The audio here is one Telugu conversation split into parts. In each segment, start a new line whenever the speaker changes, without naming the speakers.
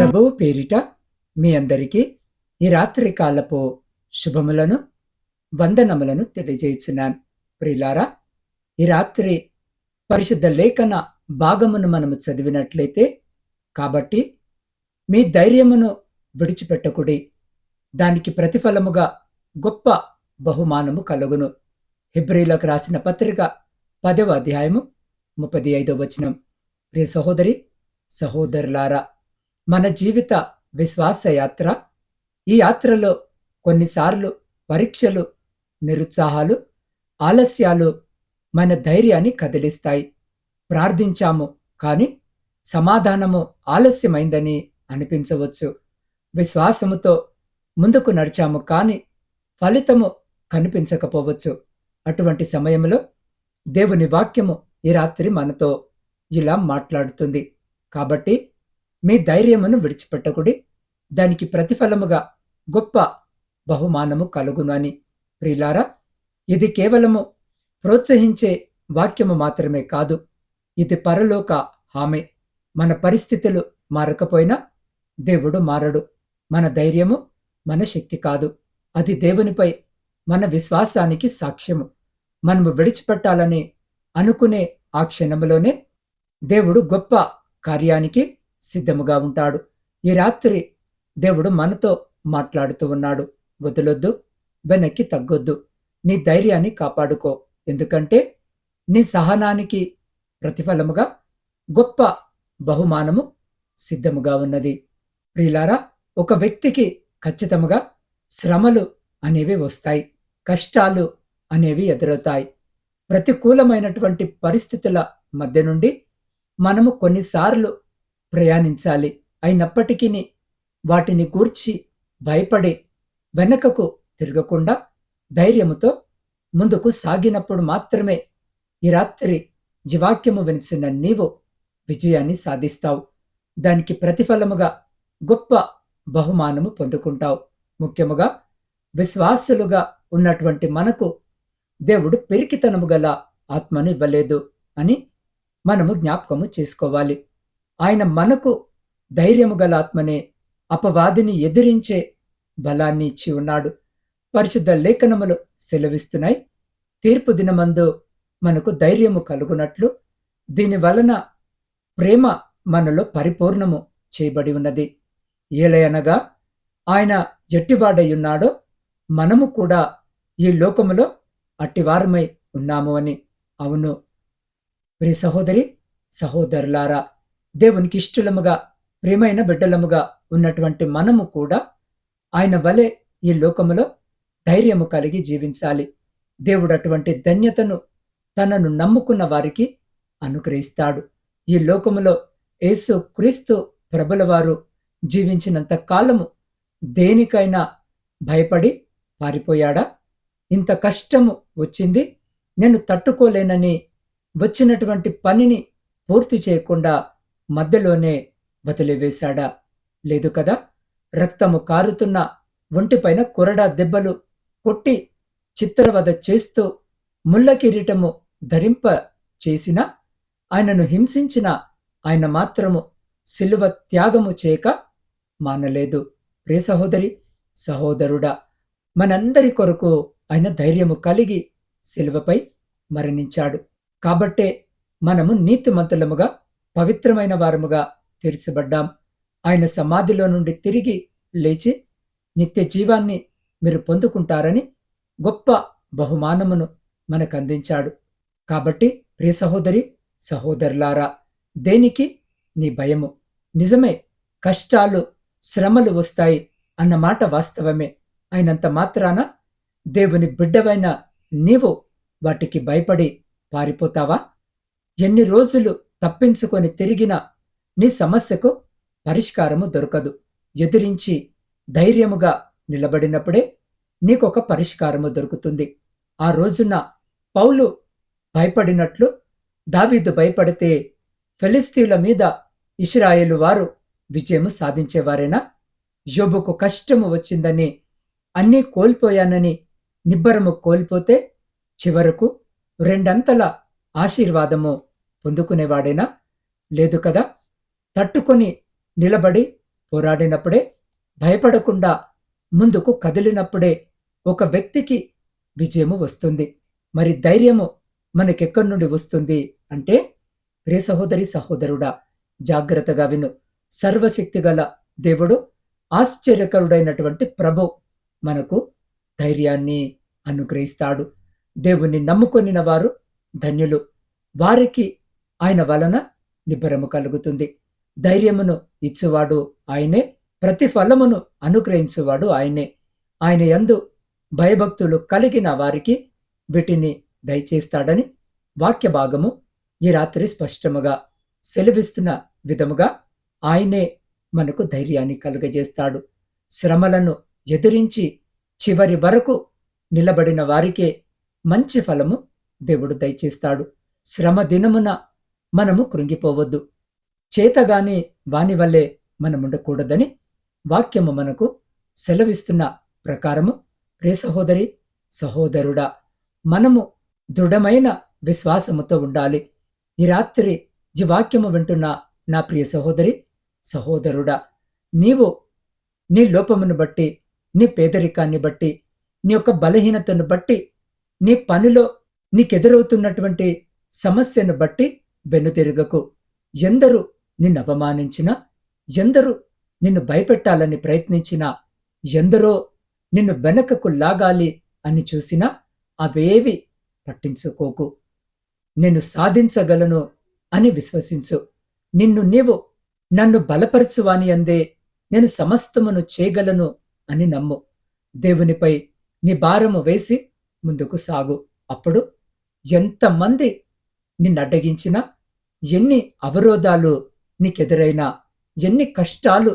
ప్రభువు పేరిట మీ అందరికీ ఈ రాత్రి కాలపు శుభములను వందనములను తెలియజేయుచున్నాను. ప్రియులారా, ఈ రాత్రి పరిశుద్ధ లేఖన భాగమును మనము చదివినట్లయితే, కాబట్టి మీ ధైర్యమును విడిచిపెట్టకుడి, దానికి ప్రతిఫలముగా గొప్ప బహుమానము కలుగును. హెబ్రీలకు రాసిన పత్రిక 10వ అధ్యాయము 35వ వచనం. ప్రియ సహోదరి సహోదరులారా, మన జీవిత విశ్వాస యాత్ర, ఈ యాత్రలో కొన్నిసార్లు పరీక్షలు, నిరుత్సాహాలు, ఆలస్యాలు మన ధైర్యాన్ని కదిలిస్తాయి. ప్రార్థించాము కానీ సమాధానము ఆలస్యమైందని అనిపించవచ్చు. విశ్వాసముతో ముందుకు నడిచాము కానీ ఫలితము కనిపించకపోవచ్చు. అటువంటి సమయంలో దేవుని వాక్యము ఈ రాత్రి మనతో ఇలా మాట్లాడుతుంది. కాబట్టి మీ ధైర్యమును విడిచిపెట్టకుడి, దానికి ప్రతిఫలముగా గొప్ప బహుమానము కలుగును అని. ప్రియులారా, ఇది కేవలము ప్రోత్సహించే వాక్యము మాత్రమే కాదు, ఇది పరలోక హామీ. మన పరిస్థితులు మారకపోయినా దేవుడు మారడు. మన ధైర్యము మన శక్తి కాదు, అది దేవునిపై మన విశ్వాసానికి సాక్ష్యము. మనము విడిచిపెట్టాలని అనుకునే ఆ క్షణములోనే దేవుడు గొప్ప కార్యానికి సిద్ధముగా ఉంటాడు. ఈ రాత్రి దేవుడు మనతో మాట్లాడుతూ ఉన్నాడు. వదలొద్దు, వెనక్కి తగ్గొద్దు, నీ ధైర్యాన్ని కాపాడుకో. ఎందుకంటే నీ సహనానికి ప్రతిఫలముగా గొప్ప బహుమానము సిద్ధముగా ఉన్నది. ప్రియులారా, ఒక వ్యక్తికి ఖచ్చితముగా శ్రమలు అనేవి వస్తాయి, కష్టాలు అనేవి ఎదురవుతాయి. ప్రతికూలమైనటువంటి పరిస్థితుల మధ్య నుండి మనము కొన్నిసార్లు ప్రయాణించాలి. అయినప్పటికీ వాటిని గూర్చి భయపడి వెనకకు తిరగకుండా ధైర్యముతో ముందుకు సాగినప్పుడు మాత్రమే ఈ రాత్రి జీవాక్యము వినిచిన నీవు విజయాన్ని సాధిస్తావు. దానికి ప్రతిఫలముగా గొప్ప బహుమానము పొందుకుంటావు. ముఖ్యముగా విశ్వాసులుగా ఉన్నటువంటి మనకు దేవుడు పెరికితనము గల ఆత్మను ఇవ్వలేదు అని మనము జ్ఞాపకము చేసుకోవాలి. ఆయన మనకు ధైర్యము గల ఆత్మనే, అపవాదిని ఎదిరించే బలాన్ని ఇచ్చి ఉన్నాడు. పరిశుద్ధ లేఖనములు సెలవిస్తున్నాయి, తీర్పు దినమందు మనకు ధైర్యము కలుగునట్లు దీని వలన ప్రేమ మనలో పరిపూర్ణము చేయబడి ఉన్నది. ఏలయనగా ఆయన ఎట్టివాడయ్యున్నాడో మనము కూడా ఈ లోకములో అట్టివారమై ఉన్నాము అని. అవును ప్రియ సహోదరి సహోదరులారా, దేవునికి ఇష్టలముగా ప్రియమైన బిడ్డలముగా ఉన్నటువంటి మనము కూడా ఆయన వలె ఈ లోకములో ధైర్యము కలిగి జీవించాలి. దేవుడు అటువంటి ధన్యతను తనను నమ్ముకున్న వారికి అనుగ్రహిస్తాడు. ఈ లోకములో యేసు క్రీస్తు ప్రభుల వారు జీవించినంత కాలము దేనికైనా భయపడి పారిపోయాడా? ఇంత కష్టము వచ్చింది, నేను తట్టుకోలేనని వచ్చినటువంటి పనిని పూర్తి చేయకుండా మధ్యలోనే వదిలివేశాడా? లేదు కదా. రక్తము కారుతున్న ఒంటిపైన కొరడా దెబ్బలు కొట్టి చిత్రవద చేస్తూ ముళ్ళ కిరీటము ధరింప చేసిన ఆయనను హింసించిన ఆయన మాత్రము సిలువ త్యాగము చేయక మానలేదు. ప్రియ సహోదరి సహోదరుడా, మనందరి కొరకు ఆయన ధైర్యము కలిగి సిలువపై మరణించాడు. కాబట్టే మనము నీతిమంతులముగా పవిత్రమైన వారముగా తీర్చబడ్డాం. ఆయన సమాధిలో నుండి తిరిగి లేచి నిత్య జీవాన్ని మీరు పొందుకుంటారని గొప్ప బహుమానమును మనకు అందించాడు. కాబట్టి ప్రియ సహోదరి సహోదరులారా, దేనికి నీ భయము? నిజమే, కష్టాలు శ్రమలు వస్తాయి అన్న మాట వాస్తవమే. అయినంత మాత్రాన దేవుని బిడ్డవైన నీవు వాటికి భయపడి పారిపోతావా? ఎన్ని రోజులు తప్పించుకొని తిరిగినా నీ సమస్యకు పరిష్కారము దొరకదు. ఎదిరించి ధైర్యముగా నిలబడినప్పుడే నీకొక పరిష్కారము దొరుకుతుంది. ఆ రోజున పౌలు భయపడినట్లు దావీదు భయపడితే ఫిలిష్తీయుల మీద ఇశ్రాయేలు వారు విజయము సాధించేవారేనా? యోబుకు కష్టము వచ్చిందని, అన్నీ కోల్పోయానని నిబ్బరము కోల్పోతే చివరకు రెండంతల ఆశీర్వాదము పొందుకునేవాడేనా? లేదు కదా. తట్టుకొని నిలబడి పోరాడినప్పుడే, భయపడకుండా ముందుకు కదిలినప్పుడే ఒక వ్యక్తికి విజయము వస్తుంది. మరి ధైర్యము మనకెక్కడి నుండి వస్తుంది అంటే, ప్రియ సహోదరి సహోదరుడా, జాగ్రత్తగా విను. సర్వశక్తిగల దేవుడు, ఆశ్చర్యకరుడైనటువంటి ప్రభు మనకు ధైర్యాన్ని అనుగ్రహిస్తాడు. దేవుణ్ణి నమ్ముకొనిన వారు ధన్యులు, వారికి ఆయన వలన నిబ్బరము కలుగుతుంది. ధైర్యమును ఇచ్చువాడు ఆయనే, ప్రతిఫలమును అనుగ్రహించువాడు ఆయనే. ఆయన యందు భయభక్తులు కలిగిన వారికి వీటిని దయచేస్తాడని వాక్య భాగము ఈ రాత్రి స్పష్టముగా సెలవిస్తున్న విధముగా ఆయనే మనకు ధైర్యాన్ని కలుగజేస్తాడు. శ్రమలను ఎదిరించి చివరి వరకు నిలబడిన వారికే మంచి ఫలము దేవుడు దయచేస్తాడు. శ్రమ దినమున మనము కృంగిపోవద్దు, చేతగాని వాని వల్లే మనముండకూడదని వాక్యము మనకు సెలవిస్తున్న ప్రకారము, ప్రియ సహోదరి సహోదరుడా, మనము దృఢమైన విశ్వాసముతో ఉండాలి. ఈ రాత్రి ఈ వాక్యము వింటున్న నా ప్రియ సహోదరి సహోదరుడా, నీవు నీ లోపమును బట్టి, నీ పేదరికాన్ని బట్టి, నీ యొక్క బలహీనతను బట్టి, నీ పనిలో నీకెదురవుతున్నటువంటి సమస్యను బట్టి వెనుతిరగకు. ఎందరూ నిన్ను అవమానించినా, ఎందరూ నిన్ను భయపెట్టాలని ప్రయత్నించినా, ఎందరో నిన్ను వెనకకు లాగాలి అని చూసినా అవేవి పట్టించుకోకు. నేను సాధించగలను అని విశ్వసించు. నిన్ను నీవు నన్ను బలపరచువాని అందే నేను సమస్తమును చేయగలను అని నమ్ము. దేవునిపై నీ భారము వేసి ముందుకు సాగు. అప్పుడు ఎంతమంది నిన్నడ్డగించినా, ఎన్ని అవరోధాలు నీకెదురైనా, ఎన్ని కష్టాలు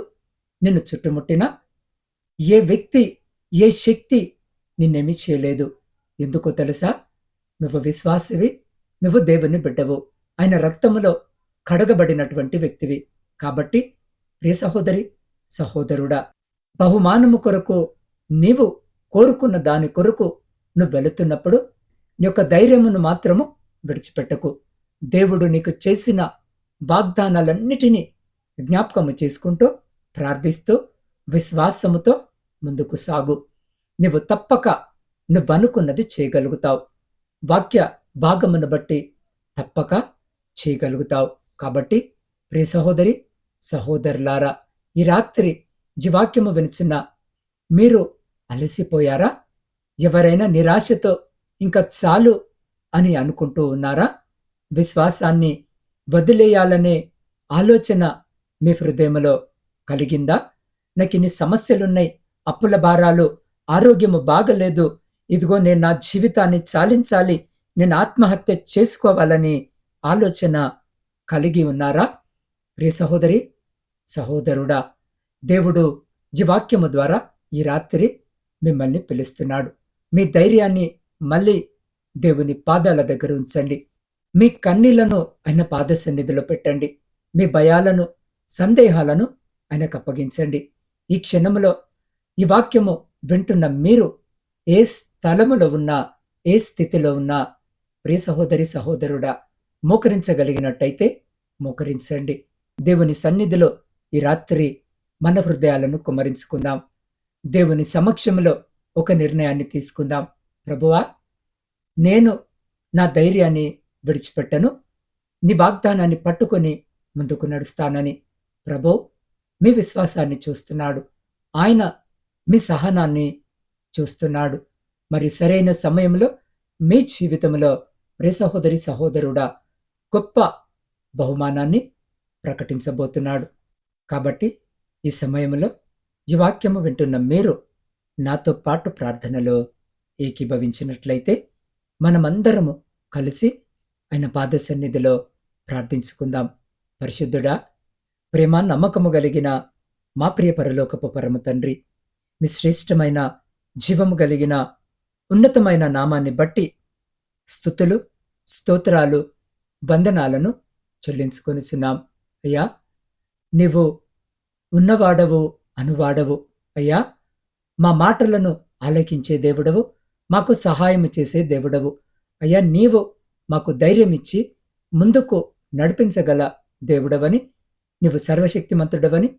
నిన్ను చుట్టుముట్టినా, ఏ వ్యక్తి, ఏ శక్తి నిన్నేమీ చేయలేదు. ఎందుకో తెలుసా? నువ్వు విశ్వాసివి, నువ్వు దేవుని బిడ్డవు, ఆయన రక్తములో కడగబడినటువంటి వ్యక్తివి. కాబట్టి ప్రియ సహోదరి సహోదరుడా, బహుమానము కొరకు నీవు కోరుకున్న దాని కొరకు నువ్వు వెళుతున్నప్పుడు నీ యొక్క ధైర్యమును మాత్రము విడిచిపెట్టకు. దేవుడు నీకు చేసిన వాగ్దానాలన్నిటినీ జ్ఞాపకము చేసుకుంటూ, ప్రార్థిస్తూ, విశ్వాసముతో ముందుకు సాగు. నువ్వు తప్పక నువ్వనుకున్నది చేయగలుగుతావు. వాక్య భాగమును బట్టి తప్పక చేయగలుగుతావు. కాబట్టి ప్రియ సహోదరి సహోదరులారా, ఈ రాత్రి ఈ వాక్యము వినిచిన మీరు అలసిపోయారా? ఎవరైనా నిరాశతో ఇంకా చాలు అని అనుకుంటూ ఉన్నారా? విశ్వాసాన్ని వదిలేయాలనే ఆలోచన మీ హృదయంలో కలిగిందా? నాకు ఇన్ని సమస్యలున్నాయి, అప్పుల భారాలు, ఆరోగ్యము బాగలేదు, ఇదిగో నేను నా జీవితాన్ని చాలించాలి, నేను ఆత్మహత్య చేసుకోవాలని ఆలోచన కలిగి ఉన్నారా? ప్రియ సహోదరి సహోదరుడా, దేవుడు ఈ వాక్యము ద్వారా ఈ రాత్రి మిమ్మల్ని పిలుస్తున్నాడు. మీ ధైర్యాన్ని మళ్ళీ దేవుని పాదాల దగ్గర ఉంచండి. మీ కన్నీళ్లను ఆయన పాద సన్నిధిలో పెట్టండి. మీ భయాలను, సందేహాలను ఆయనకు అప్పగించండి. ఈ క్షణములో ఈ వాక్యము వింటున్న మీరు ఏ స్థలములో ఉన్నా, ఏ స్థితిలో ఉన్నా, ప్రియ సహోదరి సహోదరుడా, మోకరించగలిగినట్టయితే మోకరించండి. దేవుని సన్నిధిలో ఈ రాత్రి మన హృదయాలను కుమ్మరించుకుందాం. దేవుని సమక్షంలో ఒక నిర్ణయాన్ని తీసుకుందాం. ప్రభువా, నేను నా ధైర్యాన్ని విడిచిపెట్టను, నీ వాగ్దానాన్ని పట్టుకొని ముందుకు నడుస్తానని. ప్రభు మీ విశ్వాసాన్ని చూస్తున్నాడు, ఆయన మీ సహనాన్ని చూస్తున్నాడు. మరి సరైన సమయంలో మీ జీవితంలో ప్రియ సహోదరి సహోదరుడా గొప్ప బహుమానాన్ని ప్రకటించబోతున్నాడు. కాబట్టి ఈ సమయంలో ఈ వాక్యము వింటున్న మీరు నాతో పాటు ప్రార్థనలో ఏకీభవించినట్లయితే మనమందరము కలిసి ఆయన పాద సన్నిధిలో ప్రార్థించుకుందాం. పరిశుద్ధుడా, ప్రేమ నమ్మకము కలిగిన మా ప్రియ పరలోకపు పరమ తండ్రి, మీ శ్రేష్టమైన జీవము కలిగిన ఉన్నతమైన నామాన్ని బట్టి స్తుతులు, స్తోత్రాలు, వందనాలను చెల్లించుకొనిచున్నాం. అయ్యా, నీవు ఉన్నవాడవు, అనువాడవు. అయ్యా, మా మాటలను ఆలకించే దేవుడవు, మాకు సహాయం చేసే దేవుడవు. అయ్యా, నీవు మాకు ధైర్యం ఇచ్చి ముందుకు నడిపించగల దేవుడవని, నీవు సర్వశక్తిమంతుడవని,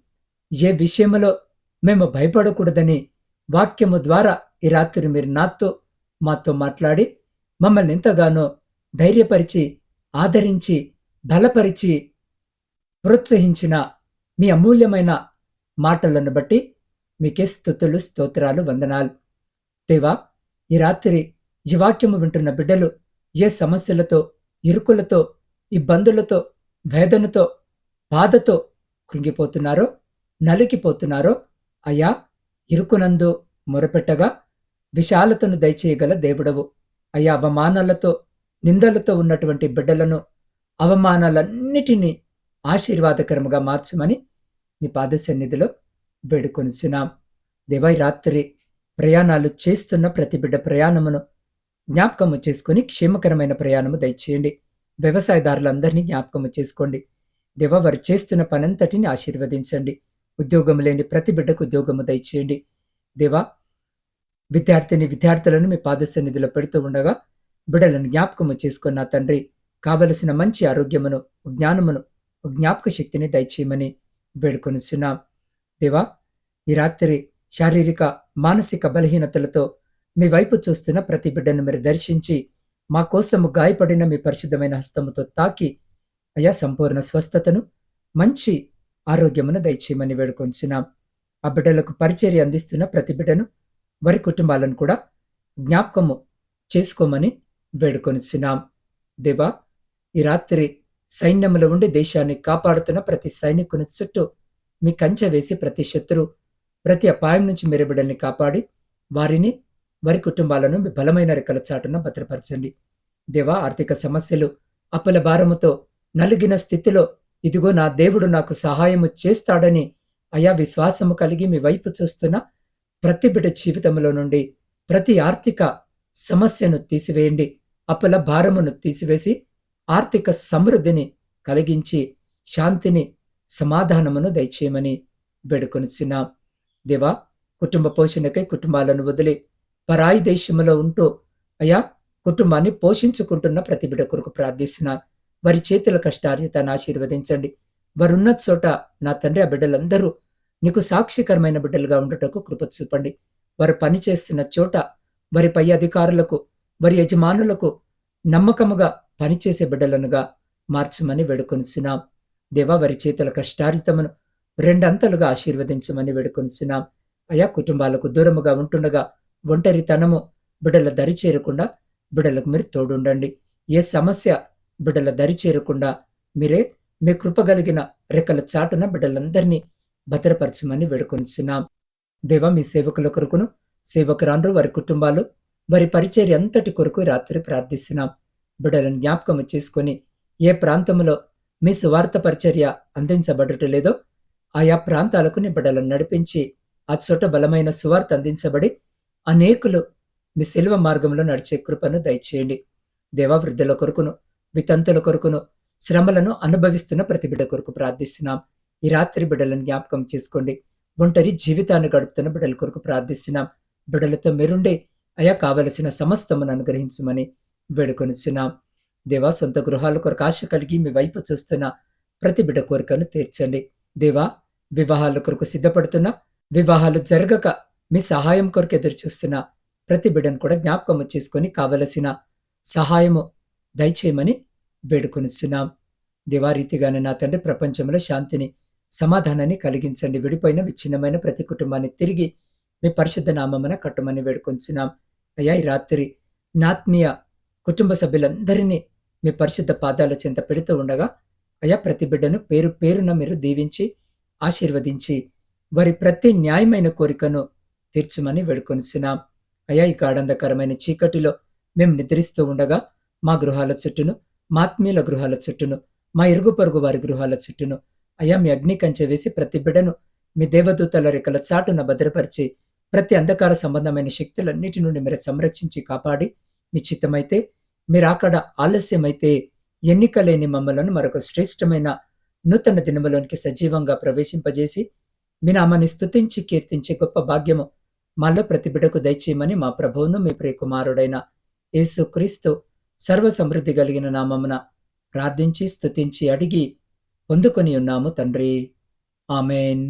ఏ విషయంలో మేము భయపడకూడదని వాక్యము ద్వారా ఈ రాత్రి మీరు మాతో మాట్లాడి మమ్మల్ని ఎంతగానో ధైర్యపరిచి, ఆదరించి, బలపరిచి, ప్రోత్సహించిన మీ అమూల్యమైన మాటలను బట్టి మీకే స్తుతులు, స్తోత్రాలు, వందనాలు. దేవా, ఈ రాత్రి ఈ వాక్యము వింటున్న బిడ్డలు ఏ సమస్యలతో, ఇరుకులతో, ఇబ్బందులతో, వేదనతో, బాధతో కృంగిపోతున్నారో, నలిగిపోతున్నారో అయ్యా, ఇరుకునందు మొరపెట్టగా విశాలతను దయచేయగల దేవుడవు. అయ్యా, అవమానాలతో, నిందలతో ఉన్నటువంటి బిడ్డలను అవమానాలన్నిటినీ ఆశీర్వాదకరముగా మార్చమని నీ పాద సన్నిధిలో వేడుకొనిచున్నాం. దేవా, ఈ రాత్రి ప్రయాణాలు చేస్తున్న ప్రతి బిడ్డ ప్రయాణమును జ్ఞాపకము చేసుకుని క్షేమకరమైన ప్రయాణము దయచేయండి. వ్యవసాయదారులందరినీ జ్ఞాపకము చేసుకోండి. దేవా, వారు చేస్తున్న పనంతటిని ఆశీర్వదించండి. ఉద్యోగం లేని ప్రతి బిడ్డకు ఉద్యోగము దయచేయండి. దేవా, విద్యార్థులను మీ పాద సన్నిధిలో పెడుతూ ఉండగా బిడ్డలను జ్ఞాపకము చేసుకున్న తండ్రి, కావలసిన మంచి ఆరోగ్యమును, జ్ఞానమును, జ్ఞాపక శక్తిని దయచేయమని వేడుకొనిచున్నాం. దేవా, ఈ రాత్రి శారీరక, మానసిక బలహీనతలతో మీ వైపు చూస్తున్న ప్రతి బిడ్డను మీరు దర్శించి మా కోసము గాయపడిన మీ పరిశుద్ధమైన హస్తముతో తాకి అయా సంపూర్ణ స్వస్థతను, మంచి ఆరోగ్యమును దయచేయమని వేడుకొంచున్నాం. ఆ బిడ్డలకు పరిచర్య అందిస్తున్న ప్రతి బిడ్డను, వారి కుటుంబాలను కూడా జ్ఞాపకము చేసుకోమని వేడుకొనిచున్నాం. దేవా, ఈ రాత్రి సైన్యములో ఉండి దేశాన్ని కాపాడుతున్న ప్రతి సైనికుని చుట్టూ మీ కంచె వేసి ప్రతి శత్రు, ప్రతి అపాయం నుంచి మీరు బిడ్డల్ని కాపాడి వారిని, వారి కుటుంబాలను మీ బలమైన రెక్కల చాటున భద్రపరచండి. దేవా, ఆర్థిక సమస్యలు, అప్పుల భారముతో నలిగిన స్థితిలో ఇదిగో నా దేవుడు నాకు సహాయము చేస్తాడని అయా విశ్వాసము కలిగి మీ వైపు చూస్తున్న ప్రతి బిడ్డ జీవితంలో నుండి ప్రతి ఆర్థిక సమస్యను తీసివేయండి. అప్పుల భారమును తీసివేసి ఆర్థిక సమృద్ధిని కలిగించి శాంతిని, సమాధానమును దయచేయమని వేడుకొనిచున్నాం. దేవా, కుటుంబ పోషణకై కుటుంబాలను వదిలి పరాయి దేశంలో ఉంటూ అయా కుటుంబాన్ని పోషించుకుంటున్న ప్రతి బిడ్డ కొరకు ప్రార్థిస్తున్నాను. వారి చేతుల కష్టార్జితాన్ని ఆశీర్వదించండి. వారున్న చోట నా తండ్రి, ఆ బిడ్డలందరూ నీకు సాక్షికరమైన బిడ్డలుగా ఉండటకు కృప చూపండి. వారు పనిచేస్తున్న చోట వారి పై అధికారులకు, వారి యజమానులకు నమ్మకముగా పనిచేసే బిడ్డలనుగా మార్చమని వేడుకొనిచున్నాం. దేవా, వారి చేతుల కష్టార్జితమును రెండంతలుగా ఆశీర్వదించమని వేడుకొనిచున్నాం. అయా, కుటుంబాలకు దూరముగా ఉంటుండగా ఒంటరితనము బిడ్డల దరి చేరకుండా బిడ్డలకు మీరు తోడుండండి. ఏ సమస్య బిడ్డల దరి చేరకుండా మీరే మీ కృపగలిగిన రెక్కల చాటున బిడ్డలందరినీ భద్రపరచమని వేడుకొనిచున్నాం. దేవా, మీ సేవకుల కొరకును, సేవకురాండ్రు, వారి కుటుంబాలు, వారి పరిచర్య అంతటి కొరకు రాత్రి ప్రార్థిస్తున్నాం. బిడ్డలను జ్ఞాపకము చేసుకుని ఏ ప్రాంతంలో మీ సువార్త పరిచర్య అందించబడటలేదో ఆయా ప్రాంతాలకు నీ బిడ్డలను నడిపించి ఆ చోట బలమైన సువార్త అందించబడి అనేకులు మీ శిలువ మార్గంలో నడిచే కృపను దయచేయండి. దేవా, వృద్ధుల కొరకును, వితంతుల కొరకును, శ్రమలను అనుభవిస్తున్న ప్రతి బిడ్డ కొరకు ప్రార్థిస్తున్నాం. ఈ రాత్రి బిడ్డలను జ్ఞాపకం చేసుకోండి. ఒంటరి జీవితాన్ని గడుపుతున్న బిడ్డల కొరకు ప్రార్థిస్తున్నాం. బిడ్డలతో మీరుండే అయా కావలసిన సమస్తమును అనుగ్రహించమని వేడుకొనిచున్నాం. దేవా, సొంత గృహాల కొరకు ఆశ కలిగి మీ వైపు చూస్తున్న ప్రతి బిడ్డ కోరికను తీర్చండి. దేవా, వివాహాల కొరకు సిద్ధపడుతున్న, వివాహాలు జరగక మీ సహాయం కొరకు ఎదురు చూస్తున్న ప్రతి బిడ్డను కూడా జ్ఞాపకము చేసుకొని కావలసిన సహాయము దయచేయమని వేడుకొనిచున్నాం. దేవారీతిగానే నా తండ్రి, ప్రపంచంలో శాంతిని, సమాధానాన్ని కలిగించండి. విడిపోయిన విచ్ఛిన్నమైన ప్రతి కుటుంబాన్ని తిరిగి మీ పరిశుద్ధ నామమున కట్టుమని వేడుకొంచున్నాం. అయ్యా, ఈ రాత్రి నాత్మీయ కుటుంబ సభ్యులందరినీ మీ పరిశుద్ధ పాదాల చెంత పెడుతూ ఉండగా అయ్యా, ప్రతి బిడ్డను పేరు పేరున మీరు దీవించి ఆశీర్వదించి వారి ప్రతి న్యాయమైన కోరికను తీర్చమని వేడుకొనిచున్నాం. అయ్యా, ఈ గాఢంధకరమైన చీకటిలో మేము నిద్రిస్తూ ఉండగా మా గృహాల చుట్టూను, మా ఆత్మీయుల గృహాల చుట్టూను, మా ఇరుగు పొరుగు వారి గృహాల చుట్టూను అయ్యా మీ అగ్ని కంచె వేసి ప్రతి బిడ్డను మీ దేవదూతల రెక్కల చాటున భద్రపరిచి ప్రతి అంధకార సంబంధమైన శక్తులన్నిటి నుండి మీరు సంరక్షించి కాపాడి మీ చిత్తమైతే, మీరు అక్కడ ఆలస్యమైతే ఎన్నికలేని మమ్మలను మరొక శ్రేష్టమైన నూతన దినములోనికి సజీవంగా ప్రవేశింపజేసి మీ నామాన్ని స్తుతించి కీర్తించే గొప్ప భాగ్యము మాలో ప్రతి బిడ్డకు దయచేయమని మా ప్రభువును మీ ప్రియకుమారుడైన యేసు క్రీస్తు సర్వ సమృద్ధి కలిగిన నామమున ప్రార్థించి స్తుతించి అడిగి పొందుకొని ఉన్నాము తండ్రి. ఆమెన్.